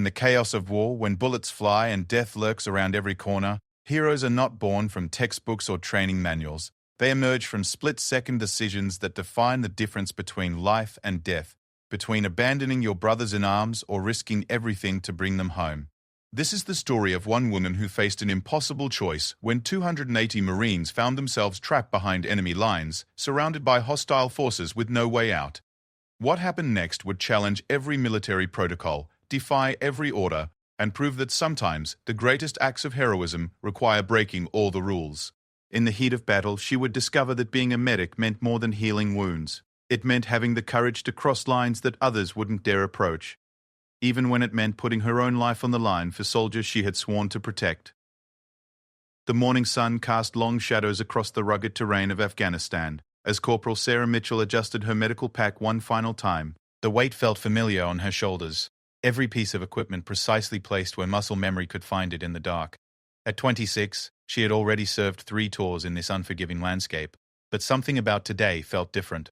In the chaos of war, when bullets fly and death lurks around every corner, heroes are not born from textbooks or training manuals. They emerge from split-second decisions that define the difference between life and death, between abandoning your brothers in arms or risking everything to bring them home. This is the story of one woman who faced an impossible choice when 280 Marines found themselves trapped behind enemy lines, surrounded by hostile forces with no way out. What happened next would challenge every military protocol, defy every order, and prove that sometimes the greatest acts of heroism require breaking all the rules. In the heat of battle, she would discover that being a medic meant more than healing wounds. It meant having the courage to cross lines that others wouldn't dare approach, even when it meant putting her own life on the line for soldiers she had sworn to protect. The morning sun cast long shadows across the rugged terrain of Afghanistan. As Corporal Sarah Mitchell adjusted her medical pack one final time, the weight felt familiar on her shoulders, every piece of equipment precisely placed where muscle memory could find it in the dark. At 26, she had already served 3 tours in this unforgiving landscape, but something about today felt different.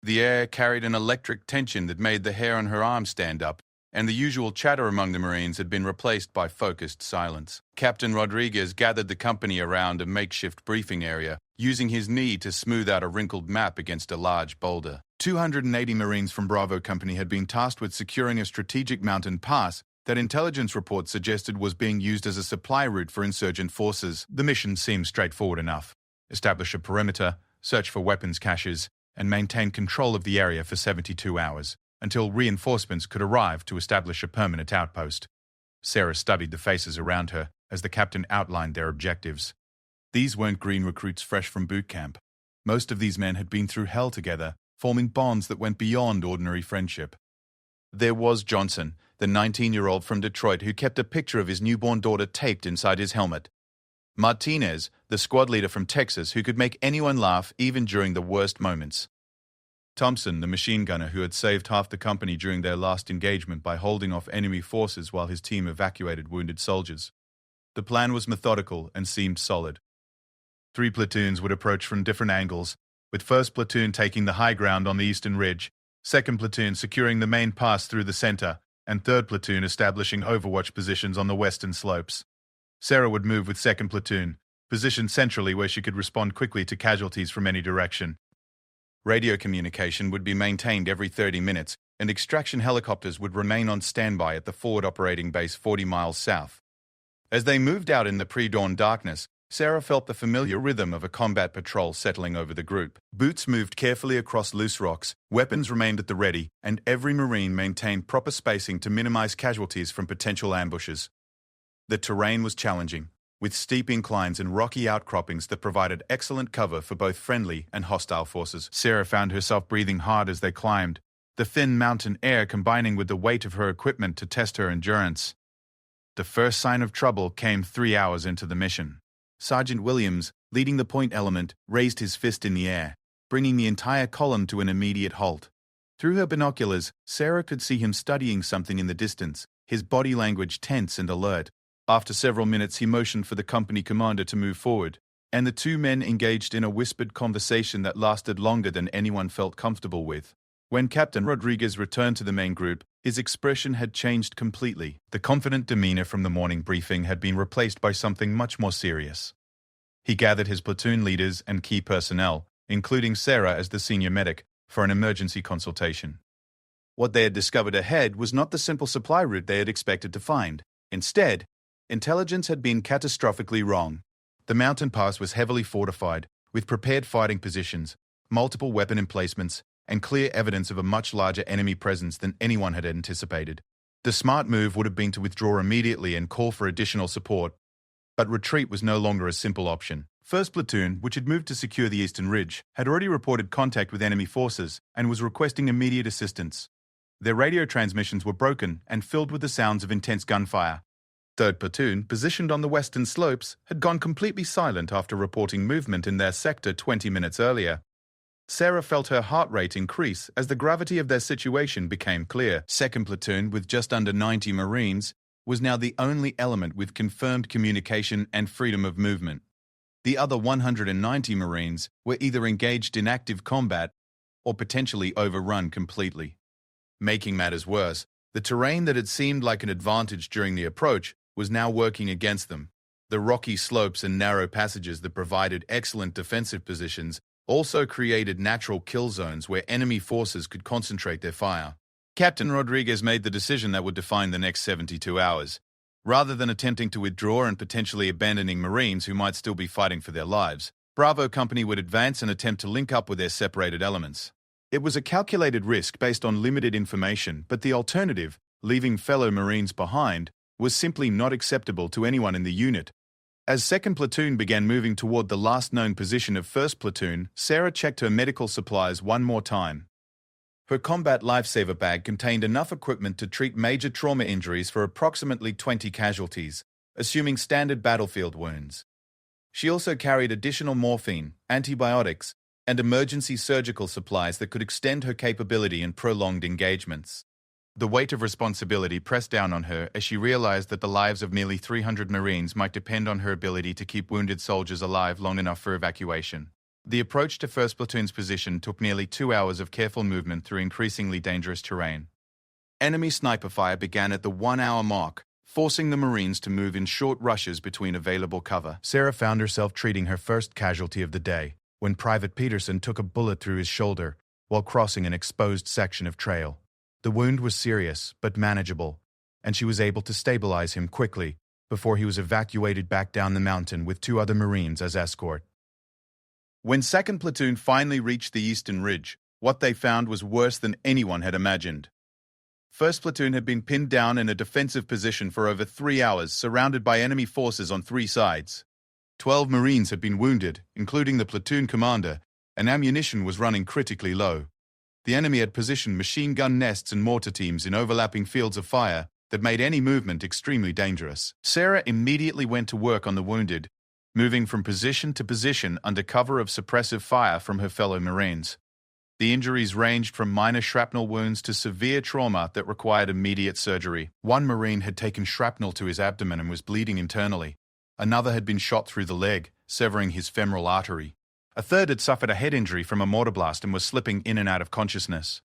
The air carried an electric tension that made the hair on her arms stand up, and the usual chatter among the Marines had been replaced by focused silence. Captain Rodriguez gathered the company around a makeshift briefing area, using his knee to smooth out a wrinkled map against a large boulder. 280 Marines from Bravo Company had been tasked with securing a strategic mountain pass that intelligence reports suggested was being used as a supply route for insurgent forces. The mission seemed straightforward enough. Establish a perimeter, search for weapons caches, and maintain control of the area for 72 hours, until reinforcements could arrive to establish a permanent outpost. Sarah studied the faces around her as the captain outlined their objectives. These weren't green recruits fresh from boot camp. Most of these men had been through hell together, forming bonds that went beyond ordinary friendship. There was Johnson, the 19-year-old from Detroit who kept a picture of his newborn daughter taped inside his helmet. Martinez, the squad leader from Texas who could make anyone laugh even during the worst moments. Thompson, the machine gunner who had saved half the company during their last engagement by holding off enemy forces while his team evacuated wounded soldiers. The plan was methodical and seemed solid. 3 platoons would approach from different angles, with 1st Platoon taking the high ground on the eastern ridge, 2nd Platoon securing the main pass through the center, and 3rd Platoon establishing overwatch positions on the western slopes. Sarah would move with 2nd Platoon, positioned centrally where she could respond quickly to casualties from any direction. Radio communication would be maintained every 30 minutes, and extraction helicopters would remain on standby at the forward operating base 40 miles south. As they moved out in the pre-dawn darkness, Sarah felt the familiar rhythm of a combat patrol settling over the group. Boots moved carefully across loose rocks, weapons remained at the ready, and every Marine maintained proper spacing to minimize casualties from potential ambushes. The terrain was challenging, with steep inclines and rocky outcroppings that provided excellent cover for both friendly and hostile forces. Sarah found herself breathing hard as they climbed, the thin mountain air combining with the weight of her equipment to test her endurance. The first sign of trouble came 3 hours into the mission. Sergeant Williams, leading the point element, raised his fist in the air, bringing the entire column to an immediate halt. Through her binoculars, Sarah could see him studying something in the distance, his body language tense and alert. After several minutes, he motioned for the company commander to move forward, and the 2 men engaged in a whispered conversation that lasted longer than anyone felt comfortable with. When Captain Rodriguez returned to the main group, his expression had changed completely. The confident demeanor from the morning briefing had been replaced by something much more serious. He gathered his platoon leaders and key personnel, including Sarah as the senior medic, for an emergency consultation. What they had discovered ahead was not the simple supply route they had expected to find. Instead, intelligence had been catastrophically wrong. The mountain pass was heavily fortified, with prepared fighting positions, multiple weapon emplacements, and clear evidence of a much larger enemy presence than anyone had anticipated. The smart move would have been to withdraw immediately and call for additional support, but retreat was no longer a simple option. 1st Platoon, which had moved to secure the eastern ridge, had already reported contact with enemy forces and was requesting immediate assistance. Their radio transmissions were broken and filled with the sounds of intense gunfire. 3rd Platoon, positioned on the western slopes, had gone completely silent after reporting movement in their sector 20 minutes earlier. Sarah felt her heart rate increase as the gravity of their situation became clear. 2nd Platoon, with just under 90 Marines, was now the only element with confirmed communication and freedom of movement. The other 190 Marines were either engaged in active combat or potentially overrun completely. Making matters worse, The terrain that had seemed like an advantage during the approach was now working against them. The rocky slopes and narrow passages that provided excellent defensive positions also created natural kill zones where enemy forces could concentrate their fire. Captain Rodriguez made the decision that would define the next 72 hours. Rather than attempting to withdraw and potentially abandoning Marines who might still be fighting for their lives, Bravo Company would advance and attempt to link up with their separated elements. It was a calculated risk based on limited information, but the alternative, leaving fellow Marines behind, was simply not acceptable to anyone in the unit. As 2nd Platoon began moving toward the last known position of 1st Platoon, Sarah checked her medical supplies one more time. Her combat lifesaver bag contained enough equipment to treat major trauma injuries for approximately 20 casualties, assuming standard battlefield wounds. She also carried additional morphine, antibiotics, and emergency surgical supplies that could extend her capability in prolonged engagements. The weight of responsibility pressed down on her as she realized that the lives of nearly 300 Marines might depend on her ability to keep wounded soldiers alive long enough for evacuation. The approach to 1st Platoon's position took nearly 2 hours of careful movement through increasingly dangerous terrain. Enemy sniper fire began at the 1-hour mark, forcing the Marines to move in short rushes between available cover. Sarah found herself treating her first casualty of the day when Private Peterson took a bullet through his shoulder while crossing an exposed section of trail. The wound was serious, but manageable, and she was able to stabilize him quickly before he was evacuated back down the mountain with 2 other Marines as escort. When 2nd Platoon finally reached the Eastern Ridge, what they found was worse than anyone had imagined. 1st Platoon had been pinned down in a defensive position for over 3 hours, surrounded by enemy forces on 3 sides. 12 Marines had been wounded, including the platoon commander, and ammunition was running critically low. The enemy had positioned machine gun nests and mortar teams in overlapping fields of fire that made any movement extremely dangerous. Sarah immediately went to work on the wounded, moving from position to position under cover of suppressive fire from her fellow Marines. The injuries ranged from minor shrapnel wounds to severe trauma that required immediate surgery. One Marine had taken shrapnel to his abdomen and was bleeding internally. Another had been shot through the leg, severing his femoral artery. A third had suffered a head injury from a mortar blast and was slipping in and out of consciousness.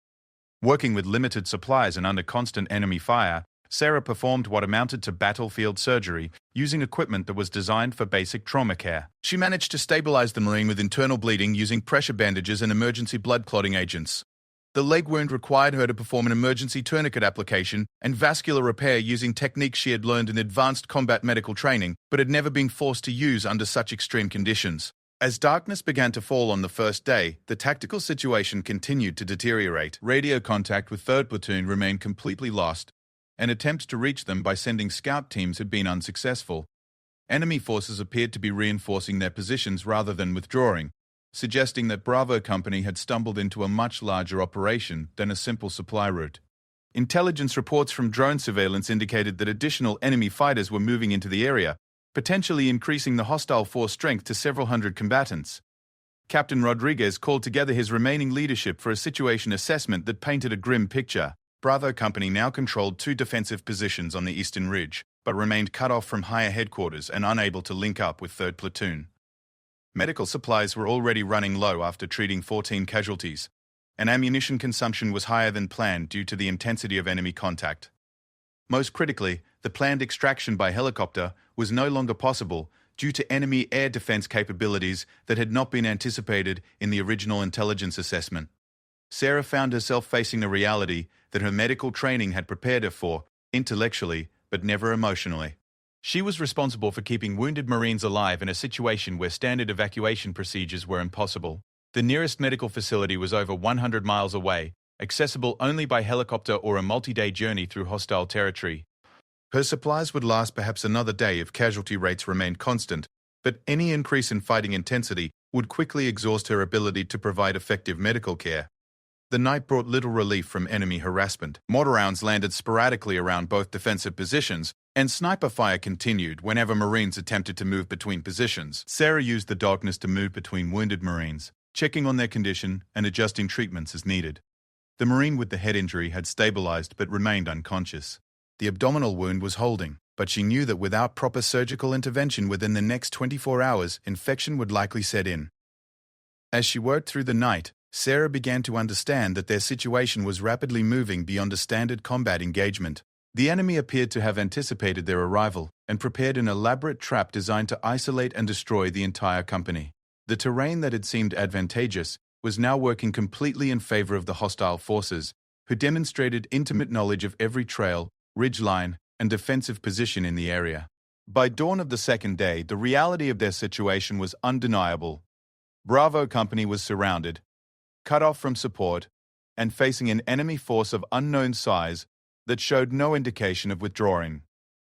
Working with limited supplies and under constant enemy fire, Sarah performed what amounted to battlefield surgery using equipment that was designed for basic trauma care. She managed to stabilize the Marine with internal bleeding using pressure bandages and emergency blood clotting agents. The leg wound required her to perform an emergency tourniquet application and vascular repair using techniques she had learned in advanced combat medical training but had never been forced to use under such extreme conditions. As darkness began to fall on the first day, the tactical situation continued to deteriorate. Radio contact with 3rd Platoon remained completely lost, and attempts to reach them by sending scout teams had been unsuccessful. Enemy forces appeared to be reinforcing their positions rather than withdrawing, suggesting that Bravo Company had stumbled into a much larger operation than a simple supply route. Intelligence reports from drone surveillance indicated that additional enemy fighters were moving into the area, potentially increasing the hostile force strength to several hundred combatants. Captain Rodriguez called together his remaining leadership for a situation assessment that painted a grim picture. Bravo Company now controlled 2 defensive positions on the Eastern Ridge, but remained cut off from higher headquarters and unable to link up with 3rd Platoon. Medical supplies were already running low after treating 14 casualties, and ammunition consumption was higher than planned due to the intensity of enemy contact. Most critically, the planned extraction by helicopter was no longer possible due to enemy air defense capabilities that had not been anticipated in the original intelligence assessment. Sarah found herself facing a reality that her medical training had prepared her for, intellectually, but never emotionally. She was responsible for keeping wounded Marines alive in a situation where standard evacuation procedures were impossible. The nearest medical facility was over 100 miles away, accessible only by helicopter or a multi-day journey through hostile territory. Her supplies would last perhaps another day if casualty rates remained constant, but any increase in fighting intensity would quickly exhaust her ability to provide effective medical care. The night brought little relief from enemy harassment. Mortar rounds landed sporadically around both defensive positions, and sniper fire continued whenever Marines attempted to move between positions. Sarah used the darkness to move between wounded Marines, checking on their condition and adjusting treatments as needed. The Marine with the head injury had stabilized but remained unconscious. The abdominal wound was holding, but she knew that without proper surgical intervention within the next 24 hours, infection would likely set in. As she worked through the night, Sarah began to understand that their situation was rapidly moving beyond a standard combat engagement. The enemy appeared to have anticipated their arrival and prepared an elaborate trap designed to isolate and destroy the entire company. The terrain that had seemed advantageous was now working completely in favor of the hostile forces, who demonstrated intimate knowledge of every trail, ridgeline, and defensive position in the area. By dawn of the second day, the reality of their situation was undeniable. Bravo Company was surrounded, cut off from support, and facing an enemy force of unknown size that showed no indication of withdrawing.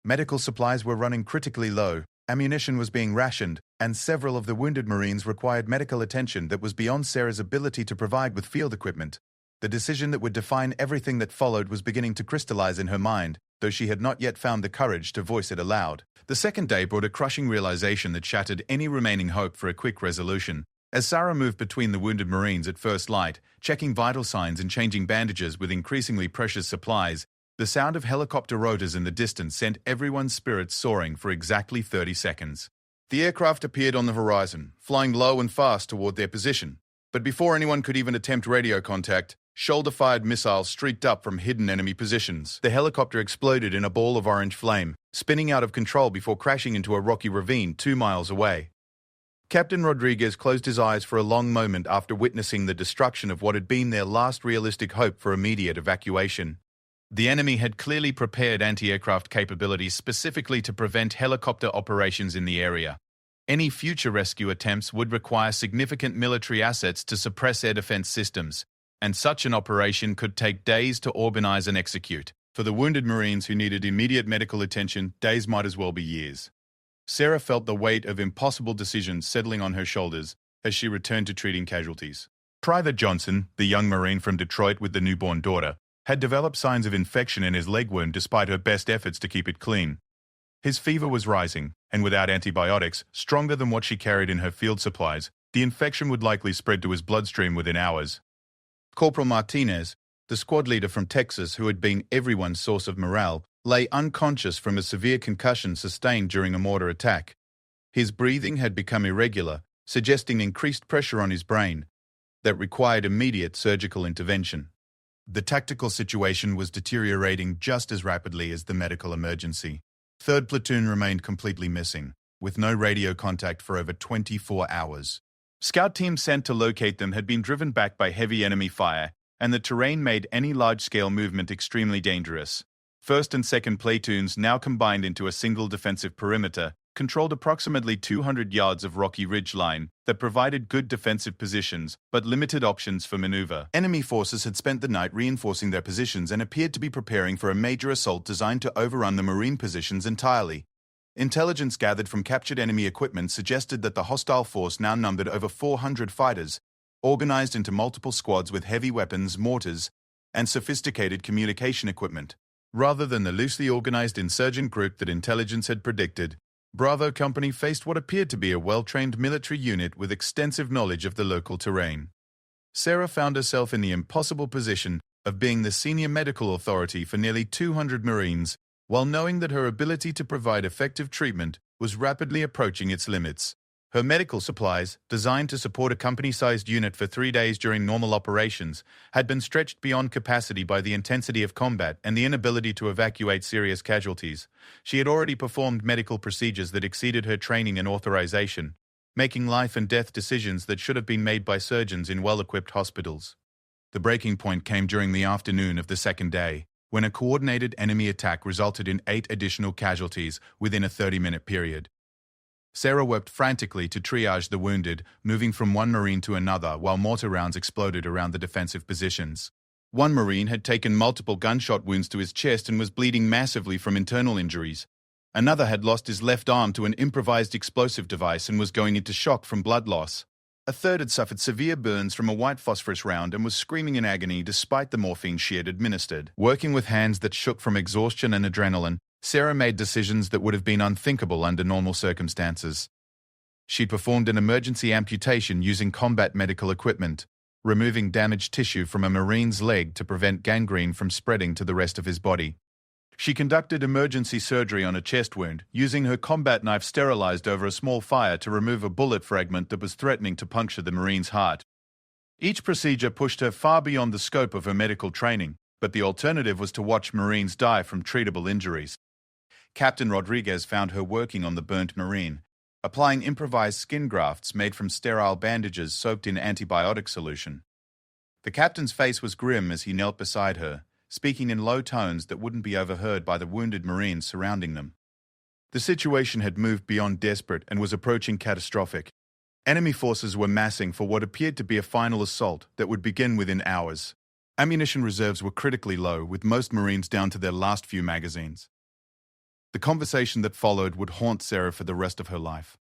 Medical supplies were running critically low, ammunition was being rationed, and several of the wounded Marines required medical attention that was beyond Sarah's ability to provide with field equipment. The decision that would define everything that followed was beginning to crystallize in her mind, though she had not yet found the courage to voice it aloud. The second day brought a crushing realization that shattered any remaining hope for a quick resolution. As Sarah moved between the wounded Marines at first light, checking vital signs and changing bandages with increasingly precious supplies, the sound of helicopter rotors in the distance sent everyone's spirits soaring for exactly 30 seconds. The aircraft appeared on the horizon, flying low and fast toward their position. But before anyone could even attempt radio contact, shoulder-fired missiles streaked up from hidden enemy positions. The helicopter exploded in a ball of orange flame, spinning out of control before crashing into a rocky ravine 2 miles away. Captain Rodriguez closed his eyes for a long moment after witnessing the destruction of what had been their last realistic hope for immediate evacuation. The enemy had clearly prepared anti-aircraft capabilities specifically to prevent helicopter operations in the area. Any future rescue attempts would require significant military assets to suppress air defense systems, and such an operation could take days to organize and execute. For the wounded Marines who needed immediate medical attention, days might as well be years. Sarah felt the weight of impossible decisions settling on her shoulders as she returned to treating casualties. Private Johnson, the young Marine from Detroit with the newborn daughter, had developed signs of infection in his leg wound despite her best efforts to keep it clean. His fever was rising, and without antibiotics, stronger than what she carried in her field supplies, the infection would likely spread to his bloodstream within hours. Corporal Martinez, the squad leader from Texas who had been everyone's source of morale, lay unconscious from a severe concussion sustained during a mortar attack. His breathing had become irregular, suggesting increased pressure on his brain that required immediate surgical intervention. The tactical situation was deteriorating just as rapidly as the medical emergency. 3rd Platoon remained completely missing, with no radio contact for over 24 hours. Scout teams sent to locate them had been driven back by heavy enemy fire, and the terrain made any large-scale movement extremely dangerous. 1st and 2nd platoons, now combined into a single defensive perimeter, controlled approximately 200 yards of rocky ridge line that provided good defensive positions but limited options for maneuver. Enemy forces had spent the night reinforcing their positions and appeared to be preparing for a major assault designed to overrun the Marine positions entirely. Intelligence gathered from captured enemy equipment suggested that the hostile force now numbered over 400 fighters, organized into multiple squads with heavy weapons, mortars, and sophisticated communication equipment. Rather than the loosely organized insurgent group that intelligence had predicted, Bravo Company faced what appeared to be a well-trained military unit with extensive knowledge of the local terrain. Sarah found herself in the impossible position of being the senior medical authority for nearly 200 Marines, while knowing that her ability to provide effective treatment was rapidly approaching its limits. Her medical supplies, designed to support a company-sized unit for 3 days during normal operations, had been stretched beyond capacity by the intensity of combat and the inability to evacuate serious casualties. She had already performed medical procedures that exceeded her training and authorization, making life and death decisions that should have been made by surgeons in well-equipped hospitals. The breaking point came during the afternoon of the second day, when a coordinated enemy attack resulted in 8 additional casualties within a 30-minute period. Sarah worked frantically to triage the wounded, moving from one Marine to another while mortar rounds exploded around the defensive positions. One Marine had taken multiple gunshot wounds to his chest and was bleeding massively from internal injuries. Another had lost his left arm to an improvised explosive device and was going into shock from blood loss. A third had suffered severe burns from a white phosphorus round and was screaming in agony despite the morphine she had administered. Working with hands that shook from exhaustion and adrenaline, Sarah made decisions that would have been unthinkable under normal circumstances. She performed an emergency amputation using combat medical equipment, removing damaged tissue from a Marine's leg to prevent gangrene from spreading to the rest of his body. She conducted emergency surgery on a chest wound, using her combat knife sterilized over a small fire to remove a bullet fragment that was threatening to puncture the Marine's heart. Each procedure pushed her far beyond the scope of her medical training, but the alternative was to watch Marines die from treatable injuries. Captain Rodriguez found her working on the burnt Marine, applying improvised skin grafts made from sterile bandages soaked in antibiotic solution. The captain's face was grim as he knelt beside her, speaking in low tones that wouldn't be overheard by the wounded Marines surrounding them. The situation had moved beyond desperate and was approaching catastrophic. Enemy forces were massing for what appeared to be a final assault that would begin within hours. Ammunition reserves were critically low, with most Marines down to their last few magazines. The conversation that followed would haunt Sarah for the rest of her life.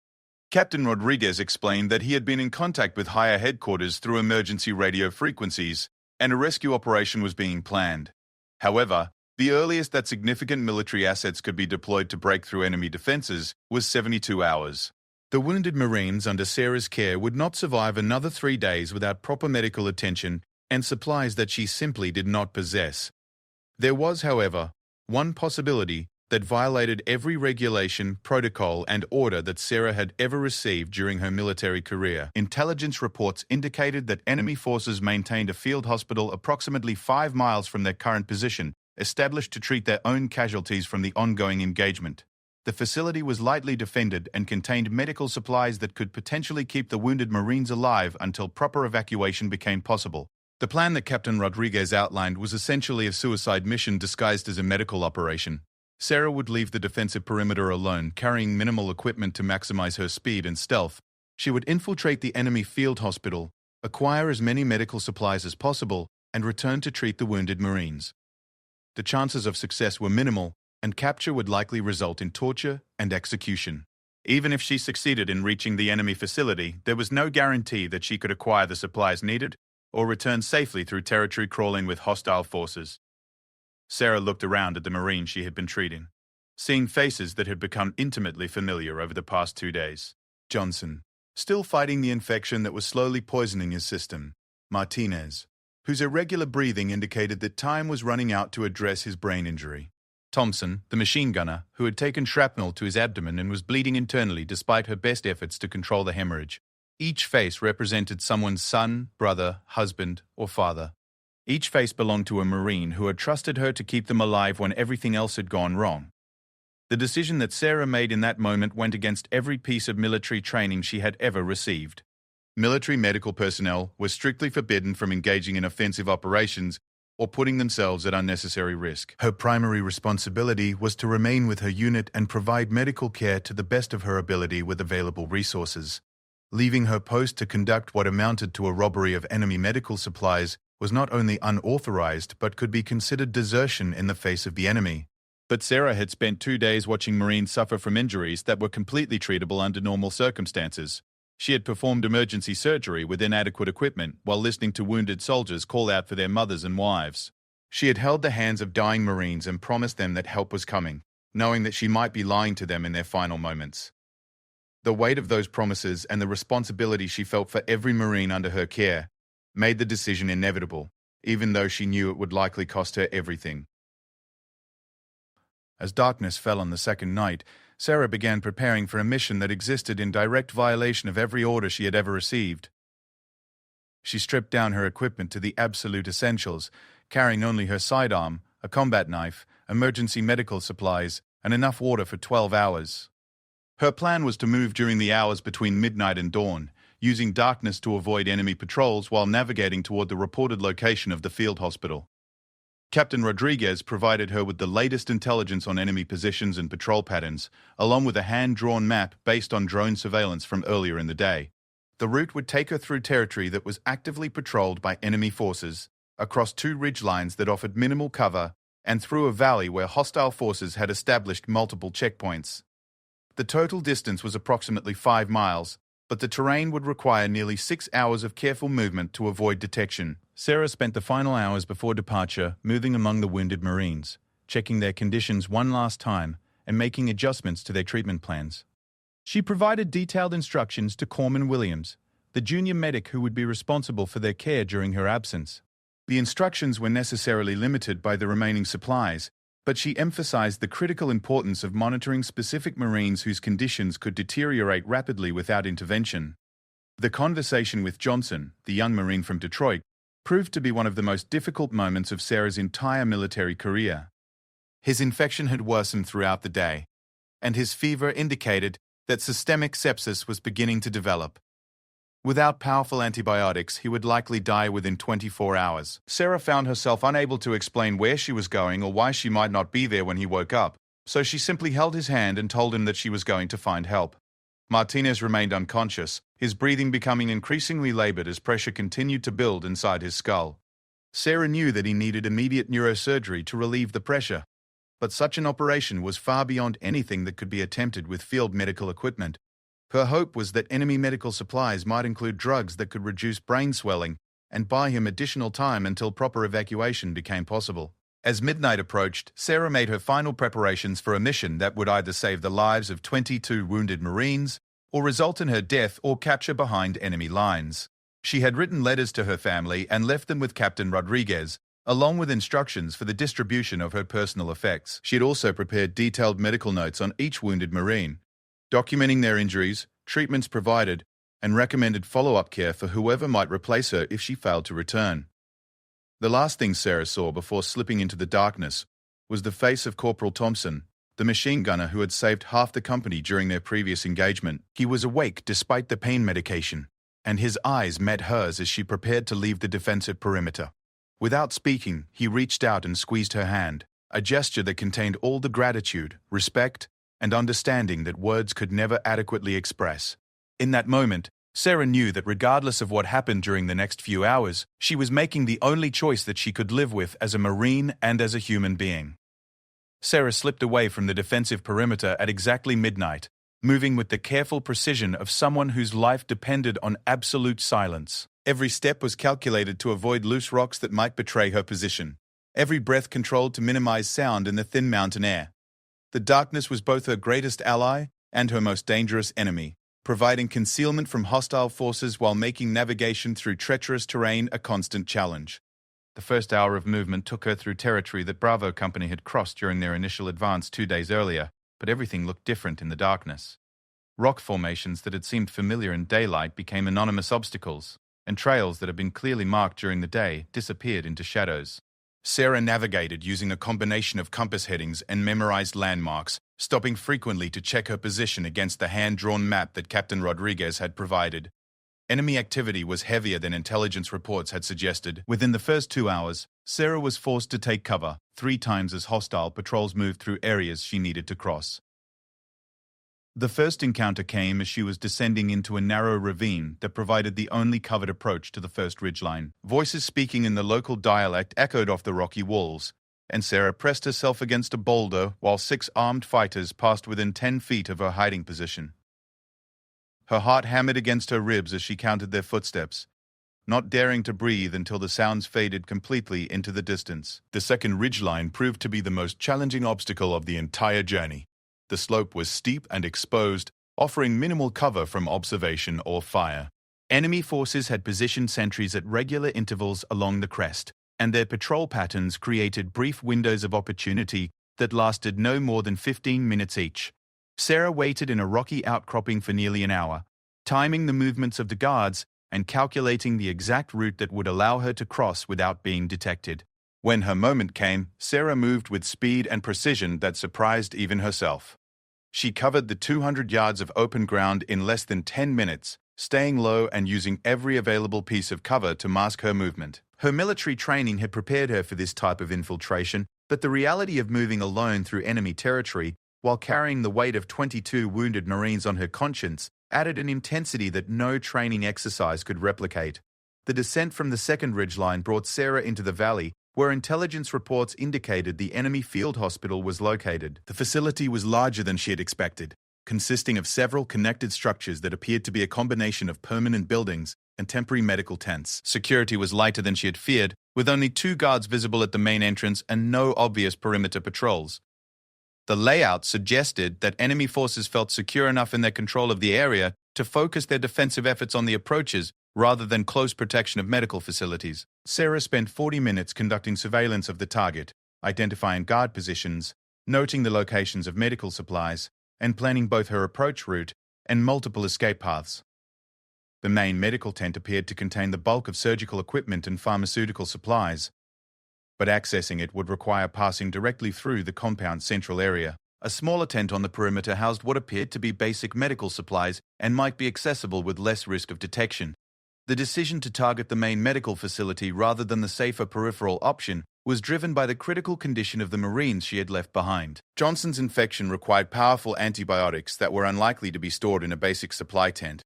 Captain Rodriguez explained that he had been in contact with higher headquarters through emergency radio frequencies, and a rescue operation was being planned. However, the earliest that significant military assets could be deployed to break through enemy defenses was 72 hours. The wounded Marines under Sarah's care would not survive another 3 days without proper medical attention and supplies that she simply did not possess. There was, however, one possibility that violated every regulation, protocol, and order that Sarah had ever received during her military career. Intelligence reports indicated that enemy forces maintained a field hospital approximately 5 miles from their current position, established to treat their own casualties from the ongoing engagement. The facility was lightly defended and contained medical supplies that could potentially keep the wounded Marines alive until proper evacuation became possible. The plan that Captain Rodriguez outlined was essentially a suicide mission disguised as a medical operation. Sarah would leave the defensive perimeter alone, carrying minimal equipment to maximize her speed and stealth. She would infiltrate the enemy field hospital, acquire as many medical supplies as possible, and return to treat the wounded Marines. The chances of success were minimal, and capture would likely result in torture and execution. Even if she succeeded in reaching the enemy facility, there was no guarantee that she could acquire the supplies needed or return safely through territory crawling with hostile forces. Sarah looked around at the Marines she had been treating, seeing faces that had become intimately familiar over the past 2 days. Johnson, still fighting the infection that was slowly poisoning his system. Martinez, whose irregular breathing indicated that time was running out to address his brain injury. Thompson, the machine gunner, who had taken shrapnel to his abdomen and was bleeding internally despite her best efforts to control the hemorrhage. Each face represented someone's son, brother, husband, or father. Each face belonged to a Marine who had trusted her to keep them alive when everything else had gone wrong. The decision that Sarah made in that moment went against every piece of military training she had ever received. Military medical personnel were strictly forbidden from engaging in offensive operations or putting themselves at unnecessary risk. Her primary responsibility was to remain with her unit and provide medical care to the best of her ability with available resources. Leaving her post to conduct what amounted to a robbery of enemy medical supplies was not only unauthorized but could be considered desertion in the face of the enemy. But Sarah had spent 2 days watching Marines suffer from injuries that were completely treatable under normal circumstances. She had performed emergency surgery with inadequate equipment while listening to wounded soldiers call out for their mothers and wives. She had held the hands of dying Marines and promised them that help was coming, knowing that she might be lying to them in their final moments. The weight of those promises and the responsibility she felt for every Marine under her care made the decision inevitable, even though she knew it would likely cost her everything. As darkness fell on the second night, Sarah began preparing for a mission that existed in direct violation of every order she had ever received. She stripped down her equipment to the absolute essentials, carrying only her sidearm, a combat knife, emergency medical supplies, and enough water for 12 hours. Her plan was to move during the hours between midnight and dawn, using darkness to avoid enemy patrols while navigating toward the reported location of the field hospital. Captain Rodriguez provided her with the latest intelligence on enemy positions and patrol patterns, along with a hand-drawn map based on drone surveillance from earlier in the day. The route would take her through territory that was actively patrolled by enemy forces, across 2 ridgelines that offered minimal cover, and through a valley where hostile forces had established multiple checkpoints. The total distance was approximately 5 miles, but the terrain would require nearly 6 hours of careful movement to avoid detection. Sarah spent the final hours before departure moving among the wounded Marines, checking their conditions one last time and making adjustments to their treatment plans. She provided detailed instructions to Corman Williams, the junior medic who would be responsible for their care during her absence. The instructions were necessarily limited by the remaining supplies, but she emphasized the critical importance of monitoring specific Marines whose conditions could deteriorate rapidly without intervention. The conversation with Johnson, the young Marine from Detroit, proved to be one of the most difficult moments of Sarah's entire military career. His infection had worsened throughout the day, and his fever indicated that systemic sepsis was beginning to develop. Without powerful antibiotics, he would likely die within 24 hours. Sarah found herself unable to explain where she was going or why she might not be there when he woke up, so she simply held his hand and told him that she was going to find help. Martinez remained unconscious, his breathing becoming increasingly labored as pressure continued to build inside his skull. Sarah knew that he needed immediate neurosurgery to relieve the pressure, but such an operation was far beyond anything that could be attempted with field medical equipment. Her hope was that enemy medical supplies might include drugs that could reduce brain swelling and buy him additional time until proper evacuation became possible. As midnight approached, Sarah made her final preparations for a mission that would either save the lives of 22 wounded Marines or result in her death or capture behind enemy lines. She had written letters to her family and left them with Captain Rodriguez, along with instructions for the distribution of her personal effects. She had also prepared detailed medical notes on each wounded Marine, documenting their injuries, treatments provided, and recommended follow-up care for whoever might replace her if she failed to return. The last thing Sarah saw before slipping into the darkness was the face of Corporal Thompson, the machine gunner who had saved half the company during their previous engagement. He was awake despite the pain medication, and his eyes met hers as she prepared to leave the defensive perimeter. Without speaking, he reached out and squeezed her hand, a gesture that contained all the gratitude, respect, and understanding that words could never adequately express. In that moment, Sarah knew that regardless of what happened during the next few hours, she was making the only choice that she could live with as a Marine and as a human being. Sarah slipped away from the defensive perimeter at exactly midnight, moving with the careful precision of someone whose life depended on absolute silence. Every step was calculated to avoid loose rocks that might betray her position, every breath controlled to minimize sound in the thin mountain air. The darkness was both her greatest ally and her most dangerous enemy, providing concealment from hostile forces while making navigation through treacherous terrain a constant challenge. The first hour of movement took her through territory that Bravo Company had crossed during their initial advance 2 days earlier, but everything looked different in the darkness. Rock formations that had seemed familiar in daylight became anonymous obstacles, and trails that had been clearly marked during the day disappeared into shadows. Sarah navigated using a combination of compass headings and memorized landmarks, stopping frequently to check her position against the hand-drawn map that Captain Rodriguez had provided. Enemy activity was heavier than intelligence reports had suggested. Within the first 2 hours, Sarah was forced to take cover 3 times as hostile patrols moved through areas she needed to cross. The first encounter came as she was descending into a narrow ravine that provided the only covered approach to the first ridgeline. Voices speaking in the local dialect echoed off the rocky walls, and Sarah pressed herself against a boulder while 6 armed fighters passed within 10 feet of her hiding position. Her heart hammered against her ribs as she counted their footsteps, not daring to breathe until the sounds faded completely into the distance. The second ridgeline proved to be the most challenging obstacle of the entire journey. The slope was steep and exposed, offering minimal cover from observation or fire. Enemy forces had positioned sentries at regular intervals along the crest, and their patrol patterns created brief windows of opportunity that lasted no more than 15 minutes each. Sarah waited in a rocky outcropping for nearly an hour, timing the movements of the guards and calculating the exact route that would allow her to cross without being detected. When her moment came, Sarah moved with speed and precision that surprised even herself. She covered the 200 yards of open ground in less than 10 minutes, staying low and using every available piece of cover to mask her movement. Her military training had prepared her for this type of infiltration, but the reality of moving alone through enemy territory while carrying the weight of 22 wounded Marines on her conscience added an intensity that no training exercise could replicate. The descent from the second ridgeline brought Sarah into the valley, where intelligence reports indicated the enemy field hospital was located. The facility was larger than she had expected, consisting of several connected structures that appeared to be a combination of permanent buildings and temporary medical tents. Security was lighter than she had feared, with only 2 guards visible at the main entrance and no obvious perimeter patrols. The layout suggested that enemy forces felt secure enough in their control of the area to focus their defensive efforts on the approaches rather than close protection of medical facilities. Sarah spent 40 minutes conducting surveillance of the target, identifying guard positions, noting the locations of medical supplies, and planning both her approach route and multiple escape paths. The main medical tent appeared to contain the bulk of surgical equipment and pharmaceutical supplies, but accessing it would require passing directly through the compound's central area. A smaller tent on the perimeter housed what appeared to be basic medical supplies and might be accessible with less risk of detection. The decision to target the main medical facility rather than the safer peripheral option was driven by the critical condition of the Marines she had left behind. Johnson's infection required powerful antibiotics that were unlikely to be stored in a basic supply tent.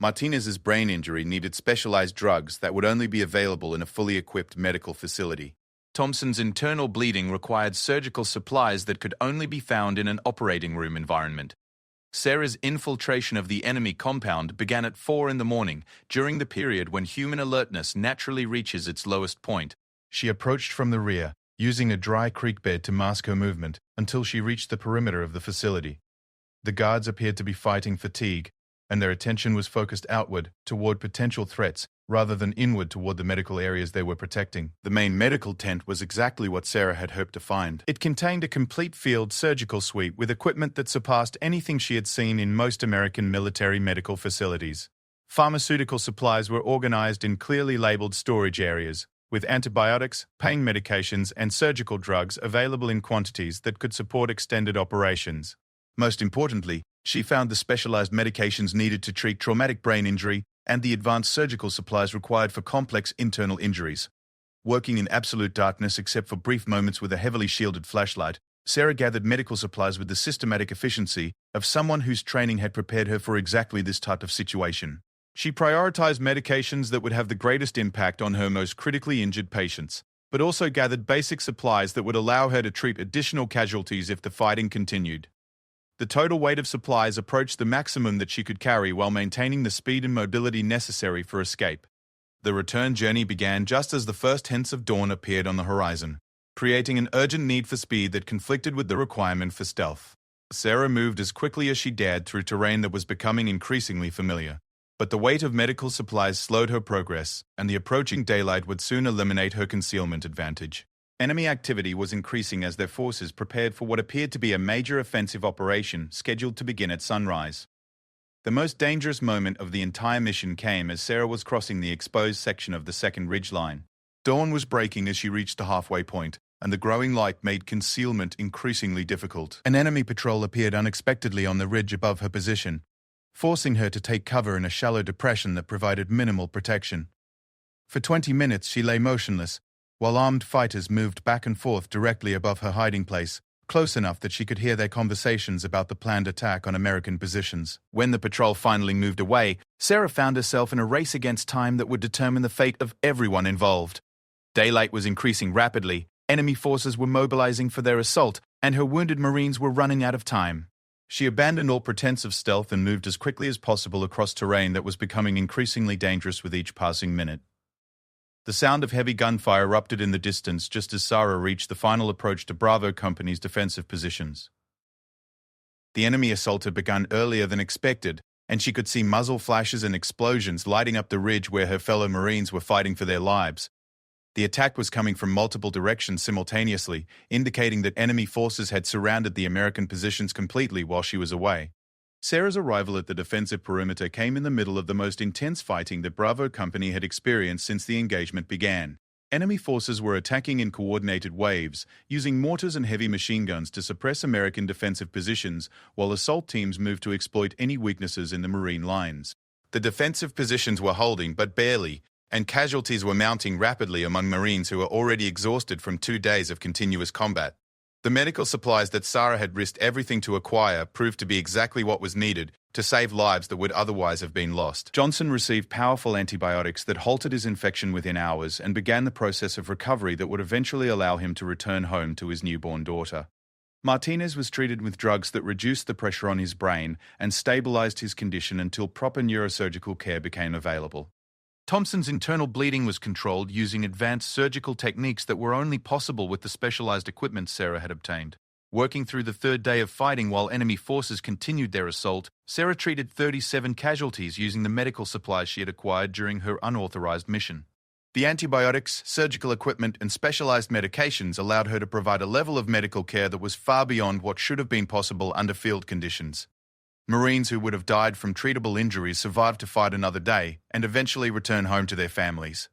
Martinez's brain injury needed specialized drugs that would only be available in a fully equipped medical facility. Thompson's internal bleeding required surgical supplies that could only be found in an operating room environment. Sarah's infiltration of the enemy compound began at 4 in the morning, during the period when human alertness naturally reaches its lowest point. She approached from the rear, using a dry creek bed to mask her movement, until she reached the perimeter of the facility. The guards appeared to be fighting fatigue, and their attention was focused outward, toward potential threats, rather than inward toward the medical areas they were protecting. The main medical tent was exactly what Sarah had hoped to find. It contained a complete field surgical suite with equipment that surpassed anything she had seen in most American military medical facilities. Pharmaceutical supplies were organized in clearly labeled storage areas, with antibiotics, pain medications, and surgical drugs available in quantities that could support extended operations. Most importantly, she found the specialized medications needed to treat traumatic brain injury and the advanced surgical supplies required for complex internal injuries. Working in absolute darkness except for brief moments with a heavily shielded flashlight, Sarah gathered medical supplies with the systematic efficiency of someone whose training had prepared her for exactly this type of situation. She prioritized medications that would have the greatest impact on her most critically injured patients, but also gathered basic supplies that would allow her to treat additional casualties if the fighting continued. The total weight of supplies approached the maximum that she could carry while maintaining the speed and mobility necessary for escape. The return journey began just as the first hints of dawn appeared on the horizon, creating an urgent need for speed that conflicted with the requirement for stealth. Sarah moved as quickly as she dared through terrain that was becoming increasingly familiar, but the weight of medical supplies slowed her progress, and the approaching daylight would soon eliminate her concealment advantage. Enemy activity was increasing as their forces prepared for what appeared to be a major offensive operation scheduled to begin at sunrise. The most dangerous moment of the entire mission came as Sarah was crossing the exposed section of the second ridge line. Dawn was breaking as she reached the halfway point, and the growing light made concealment increasingly difficult. An enemy patrol appeared unexpectedly on the ridge above her position, forcing her to take cover in a shallow depression that provided minimal protection. For 20 minutes she lay motionless, while armed fighters moved back and forth directly above her hiding place, close enough that she could hear their conversations about the planned attack on American positions. When the patrol finally moved away, Sarah found herself in a race against time that would determine the fate of everyone involved. Daylight was increasing rapidly, enemy forces were mobilizing for their assault, and her wounded Marines were running out of time. She abandoned all pretense of stealth and moved as quickly as possible across terrain that was becoming increasingly dangerous with each passing minute. The sound of heavy gunfire erupted in the distance just as Sarah reached the final approach to Bravo Company's defensive positions. The enemy assault had begun earlier than expected, and she could see muzzle flashes and explosions lighting up the ridge where her fellow Marines were fighting for their lives. The attack was coming from multiple directions simultaneously, indicating that enemy forces had surrounded the American positions completely while she was away. Sarah's arrival at the defensive perimeter came in the middle of the most intense fighting that Bravo Company had experienced since the engagement began. Enemy forces were attacking in coordinated waves, using mortars and heavy machine guns to suppress American defensive positions, while assault teams moved to exploit any weaknesses in the Marine lines. The defensive positions were holding, but barely, and casualties were mounting rapidly among Marines who were already exhausted from 2 days of continuous combat. The medical supplies that Sarah had risked everything to acquire proved to be exactly what was needed to save lives that would otherwise have been lost. Johnson received powerful antibiotics that halted his infection within hours and began the process of recovery that would eventually allow him to return home to his newborn daughter. Martinez was treated with drugs that reduced the pressure on his brain and stabilized his condition until proper neurosurgical care became available. Thompson's internal bleeding was controlled using advanced surgical techniques that were only possible with the specialized equipment Sarah had obtained. Working through the third day of fighting while enemy forces continued their assault, Sarah treated 37 casualties using the medical supplies she had acquired during her unauthorized mission. The antibiotics, surgical equipment, and specialized medications allowed her to provide a level of medical care that was far beyond what should have been possible under field conditions. Marines who would have died from treatable injuries survived to fight another day and eventually return home to their families.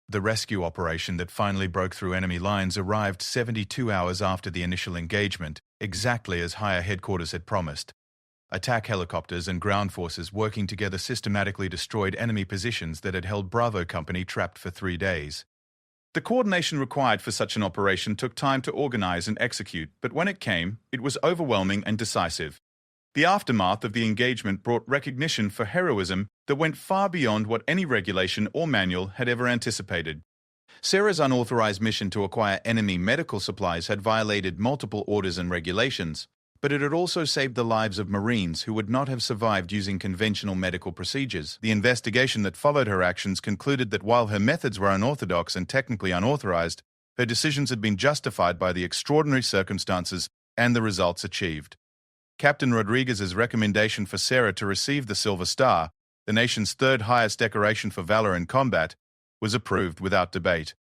The rescue operation that finally broke through enemy lines arrived 72 hours after the initial engagement, exactly as Higher Headquarters had promised. Attack helicopters and ground forces working together systematically destroyed enemy positions that had held Bravo Company trapped for 3 days. The coordination required for such an operation took time to organize and execute, but when it came, it was overwhelming and decisive. The aftermath of the engagement brought recognition for heroism that went far beyond what any regulation or manual had ever anticipated. Sarah's unauthorized mission to acquire enemy medical supplies had violated multiple orders and regulations, but it had also saved the lives of Marines who would not have survived using conventional medical procedures. The investigation that followed her actions concluded that while her methods were unorthodox and technically unauthorized, her decisions had been justified by the extraordinary circumstances and the results achieved. Captain Rodriguez's recommendation for Sarah to receive the Silver Star, the nation's third highest decoration for valor in combat, was approved without debate.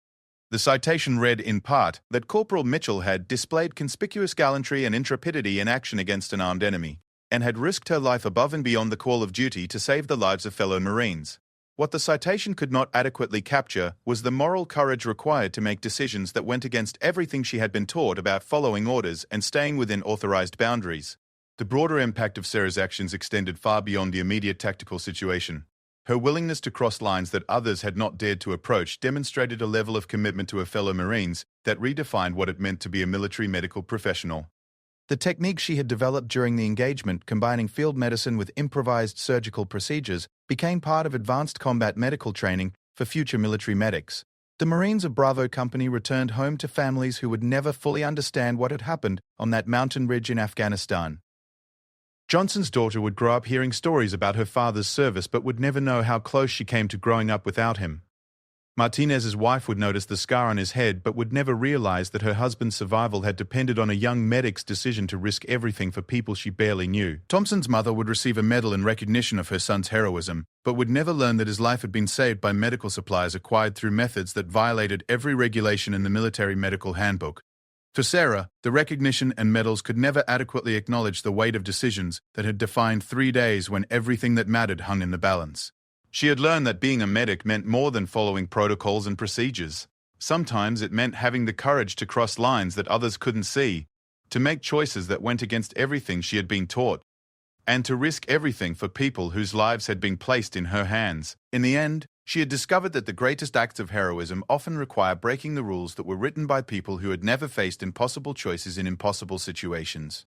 The citation read, in part, that Corporal Mitchell had displayed conspicuous gallantry and intrepidity in action against an armed enemy, and had risked her life above and beyond the call of duty to save the lives of fellow Marines. What the citation could not adequately capture was the moral courage required to make decisions that went against everything she had been taught about following orders and staying within authorized boundaries. The broader impact of Sarah's actions extended far beyond the immediate tactical situation. Her willingness to cross lines that others had not dared to approach demonstrated a level of commitment to her fellow Marines that redefined what it meant to be a military medical professional. The techniques she had developed during the engagement, combining field medicine with improvised surgical procedures, became part of advanced combat medical training for future military medics. The Marines of Bravo Company returned home to families who would never fully understand what had happened on that mountain ridge in Afghanistan. Johnson's daughter would grow up hearing stories about her father's service but would never know how close she came to growing up without him. Martinez's wife would notice the scar on his head but would never realize that her husband's survival had depended on a young medic's decision to risk everything for people she barely knew. Thompson's mother would receive a medal in recognition of her son's heroism, but would never learn that his life had been saved by medical supplies acquired through methods that violated every regulation in the military medical handbook. For Sarah, the recognition and medals could never adequately acknowledge the weight of decisions that had defined 3 days when everything that mattered hung in the balance. She had learned that being a medic meant more than following protocols and procedures. Sometimes it meant having the courage to cross lines that others couldn't see, to make choices that went against everything she had been taught, and to risk everything for people whose lives had been placed in her hands. In the end, she had discovered that the greatest acts of heroism often require breaking the rules that were written by people who had never faced impossible choices in impossible situations.